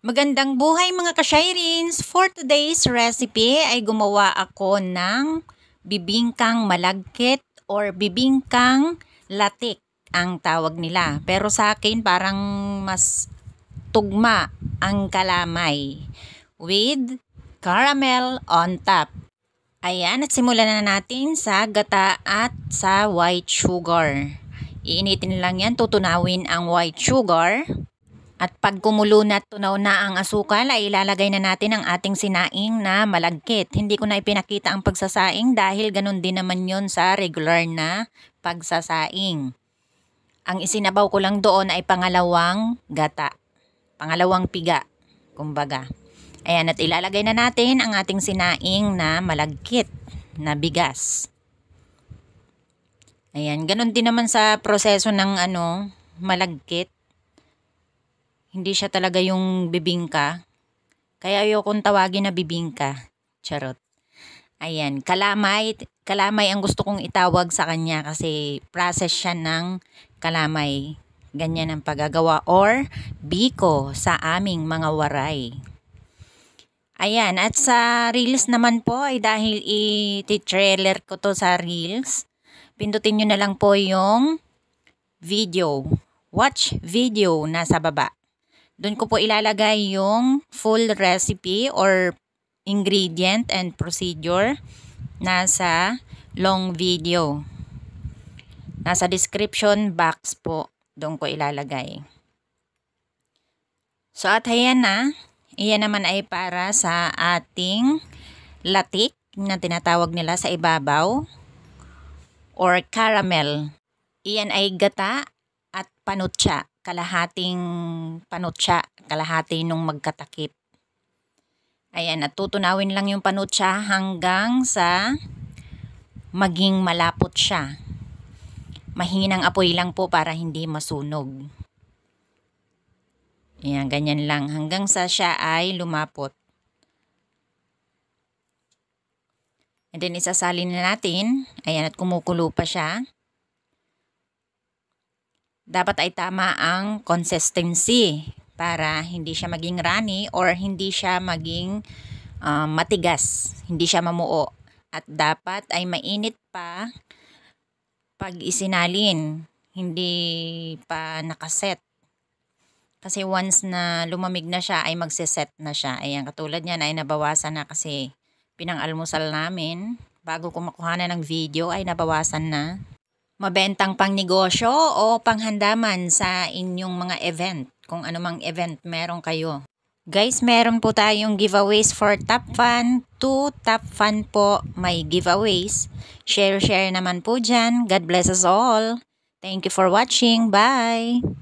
Magandang buhay mga ka-Shirins! For today's recipe ay gumawa ako ng bibingkang malagkit or bibingkang latik ang tawag nila. Pero sa akin parang mas tugma ang kalamay with caramel on top. Ayan, at simulan na natin sa gata at sa white sugar. Iinitin lang yan, tutunawin ang white sugar. At pag kumulo na at tunaw na ang asukal ay ilalagay na natin ang ating sinaing na malagkit. Hindi ko na ipinakita ang pagsasaing dahil ganun din naman yon sa regular na pagsasaing. Ang isinabaw ko lang doon ay pangalawang gata. Pangalawang piga, kumbaga. Ayan, at ilalagay na natin ang ating sinaing na malagkit na bigas. Ayan, ganun din naman sa proseso ng malagkit. Hindi siya talaga yung bibingka. Kaya ayokong tawagin na bibingka. Charot. Ayan, kalamay. Kalamay ang gusto kong itawag sa kanya kasi process siya ng kalamay. Ganyan ang paggagawa or biko sa aming mga waray. Ayan, at sa reels naman po ay dahil i-trailer ko to sa reels, pindutin nyo na lang po yung video. Watch video nasa baba. Doon ko po ilalagay yung full recipe or ingredient and procedure nasa long video. Nasa description box po. Doon ko ilalagay. So at ayan na. Iyan naman ay para sa ating latik na tinatawag nila sa ibabaw or caramel. Iyan ay gata at panutsa. Kalahating panutsa, kalahati nung magkatakip. Ayan, at tutunawin lang yung panutsa hanggang sa maging malapot siya. Mahinang apoy lang po para hindi masunog. Ayan, ganyan lang hanggang sa siya ay lumapot. And then isasalin na natin. Ayan, at kumukulo pa siya. Dapat ay tama ang consistency para hindi siya maging runny or hindi siya maging matigas, hindi siya mamuo. At dapat ay mainit pa pag isinalin, hindi pa nakaset. Kasi once na lumamig na siya ay magsiset na siya. Ayan, katulad niyan ay nabawasan na kasi pinang-almusal namin. Bago ko makuha na ng video ay nabawasan na. Mabentang pang negosyo o panghandaman sa inyong mga event. Kung anumang event meron kayo. Guys, meron po tayong giveaways for Top Fan. 2 Top Fan po may giveaways. Share naman po dyan. God bless us all. Thank you for watching. Bye!